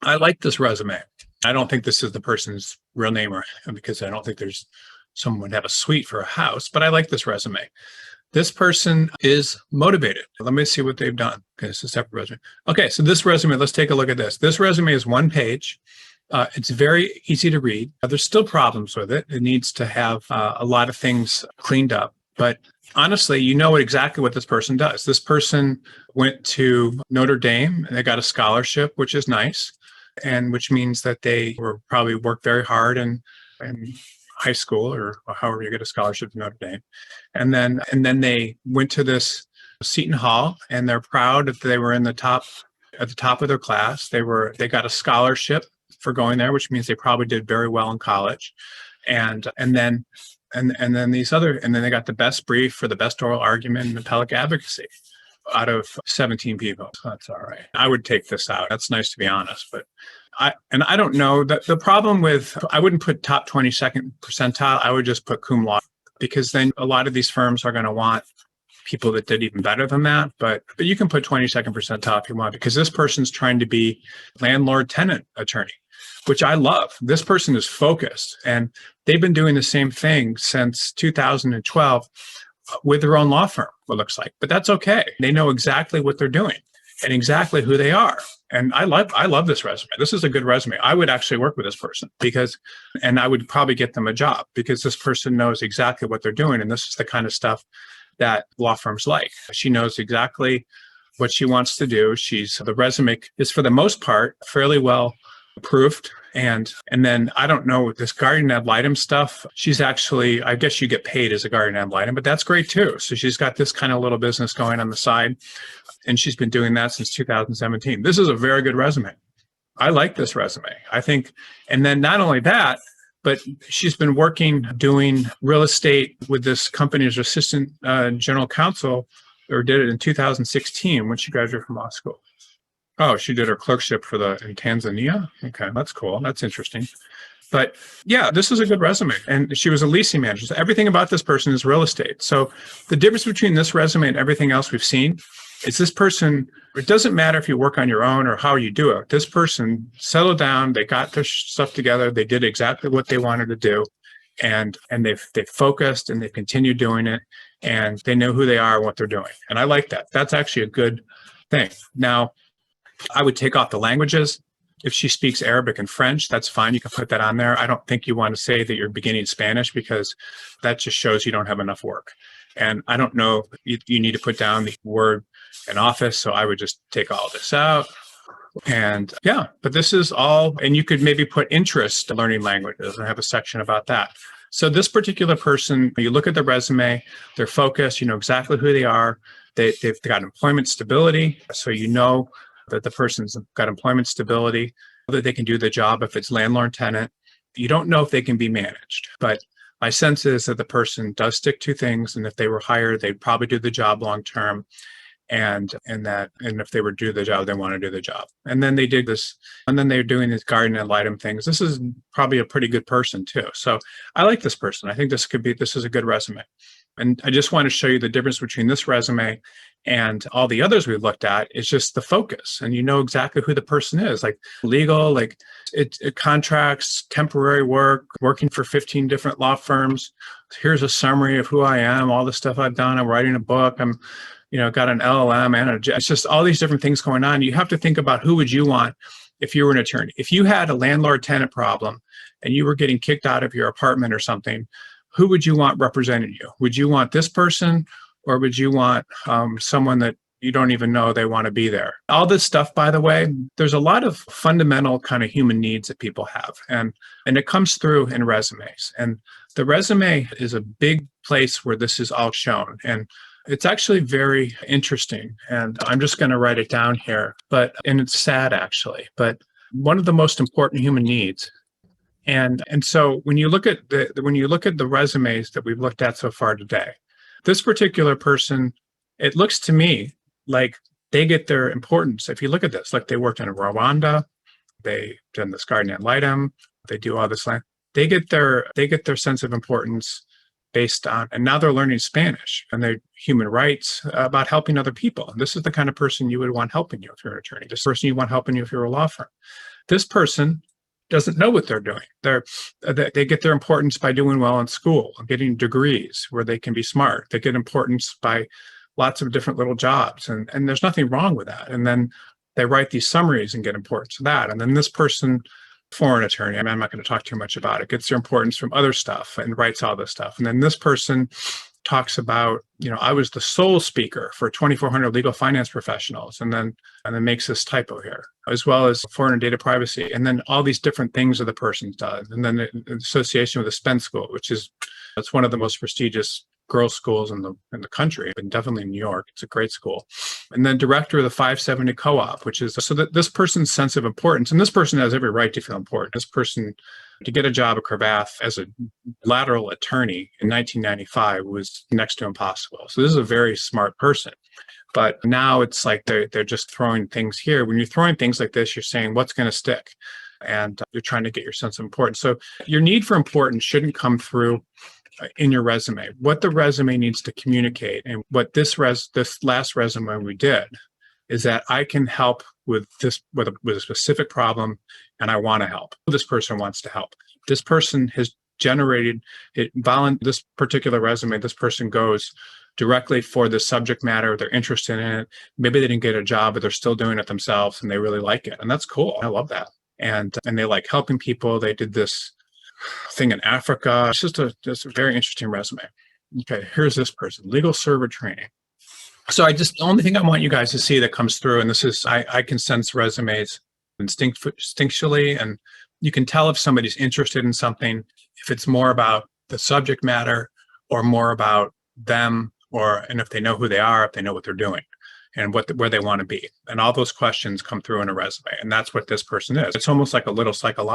I like this resume. I don't think this is the person's real name or because I don't think there's someone would have a suite for a house, but I like this resume. This person is motivated. Let me see what they've done. Okay, it's a separate resume. Okay, so this resume, let's take a look at this. This resume is one page. It's very easy to read. There's still problems with it. It needs to have a lot of things cleaned up. But honestly, you know exactly what this person does. This person went to Notre Dame and they got a scholarship, which is nice, and which means that they were probably worked very hard in high school or however you get a scholarship to Notre Dame. And then they went to this Seton Hall and they're proud that they were in the top at the top of their class. They got a scholarship for going there, which means they probably did very well in college. And then they got the best brief for the best oral argument in appellate advocacy out of 17 people. So that's all right. I would take this out. That's nice to be honest, but I don't know that the problem with, I wouldn't put top 22nd percentile. I would just put cum laude, because then a lot of these firms are going to want people that did even better than that. But you can put 22nd percentile if you want, because this person's trying to be landlord tenant attorney, which I love. This person is focused and they've been doing the same thing since 2012 with their own law firm, it looks like, but that's okay. They know exactly what they're doing and exactly who they are. And I love this resume. This is a good resume. I would actually work with this person and I would probably get them a job because this person knows exactly what they're doing. And this is the kind of stuff that law firms like. She knows exactly what she wants to do. The resume is for the most part fairly well proofed. And then I don't know, this guardian ad litem stuff, she's actually, I guess you get paid as a guardian ad litem, but that's great too. So she's got this kind of little business going on the side. And she's been doing that since 2017. This is a very good resume. I like this resume. I think, and then not only that, but she's been doing real estate with this company as assistant general counsel, or did it in 2016 when she graduated from law school. Oh, she did her clerkship in Tanzania. Okay, that's cool. That's interesting. But yeah, this is a good resume. And she was a leasing manager. So everything about this person is real estate. So the difference between this resume and everything else we've seen is this person, it doesn't matter if you work on your own or how you do it. This person settled down, they got their stuff together, they did exactly what they wanted to do. And they focused and they continued doing it. And they know who they are and what they're doing. And I like that. That's actually a good thing. Now, I would take off the languages. If she speaks Arabic and French, that's fine. You can put that on there. I don't think you want to say that you're beginning Spanish because that just shows you don't have enough work. And I don't know, you need to put down the word in office. So I would just take all this out. And yeah, but this is all, and you could maybe put interest in learning languages and have a section about that. So this particular person, you look at the resume, they're focused, you know exactly who they are. They've got employment stability. So you know that the person's got employment stability, that they can do the job if it's landlord tenant. You don't know if they can be managed, but my sense is that the person does stick to things. And if they were hired, they'd probably do the job long term. And if they would do the job, they want to do the job. And then they did this, and then they're doing these guardian ad litem things. This is probably a pretty good person too. So I like this person. I think this is a good resume. And I just want to show you the difference between this resume and all the others we've looked at. It's just the focus, and you know exactly who the person is. Like legal, like it contracts, temporary work, working for 15 different law firms. Here's a summary of who I am, all the stuff I've done. I'm writing a book. I'm, got an LLM and it's just all these different things going on. You have to think about who would you want if you were an attorney. If you had a landlord-tenant problem and you were getting kicked out of your apartment or something, who would you want representing you? Would you want this person, or would you want someone that you don't even know they want to be there? All this stuff, by the way, there's a lot of fundamental kind of human needs that people have. And it comes through in resumes. And the resume is a big place where this is all shown. And it's actually very interesting. And I'm just going to write it down here. And it's sad, actually. But one of the most important human needs. And so when you look at the resumes that we've looked at so far today, this particular person, it looks to me like they get their importance. If you look at this, like they worked in Rwanda, they done this guardian ad litem, they do all this land. They get their sense of importance based on, and now they're learning Spanish and their human rights about helping other people. And this is the kind of person you would want helping you if you're an attorney. This person you want helping you if you're a law firm. This person doesn't know what they're doing. They get their importance by doing well in school, getting degrees where they can be smart. They get importance by lots of different little jobs, and there's nothing wrong with that. And then they write these summaries and get importance to that. And then this person, foreign attorney, I mean, I'm not going to talk too much about it, gets their importance from other stuff and writes all this stuff. And then this person talks about, I was the sole speaker for 2,400 legal finance professionals, and then makes this typo here, as well as foreign and data privacy, and then all these different things that the person's done, and then the association with the Spence School, which is it's one of the most prestigious girls' schools in the country, and definitely in New York. It's a great school. And then director of the 570 Co-op, which is so that this person's sense of importance, and this person has every right to feel important. This person, to get a job at Cravath as a lateral attorney in 1995 was next to impossible. So this is a very smart person. But now it's like they're just throwing things here. When you're throwing things like this, you're saying, what's going to stick? And you're trying to get your sense of importance. So your need for importance shouldn't come through in your resume. What the resume needs to communicate, and what this last resume we did, is that I can help with this with a specific problem, and I want to help. This person wants to help. This person has generated it. This particular resume, this person goes directly for the subject matter. They're interested in it. Maybe they didn't get a job, but they're still doing it themselves, and they really like it, and that's cool. I love that. And they like helping people. They did this thing in Africa. It's just a very interesting resume. Okay, here's this person, legal server training. So the only thing I want you guys to see that comes through, and this is, I can sense resumes instinctually, and you can tell if somebody's interested in something, if it's more about the subject matter or more about them, and if they know who they are, if they know what they're doing and where they want to be. And all those questions come through in a resume. And that's what this person is. It's almost like a little psychological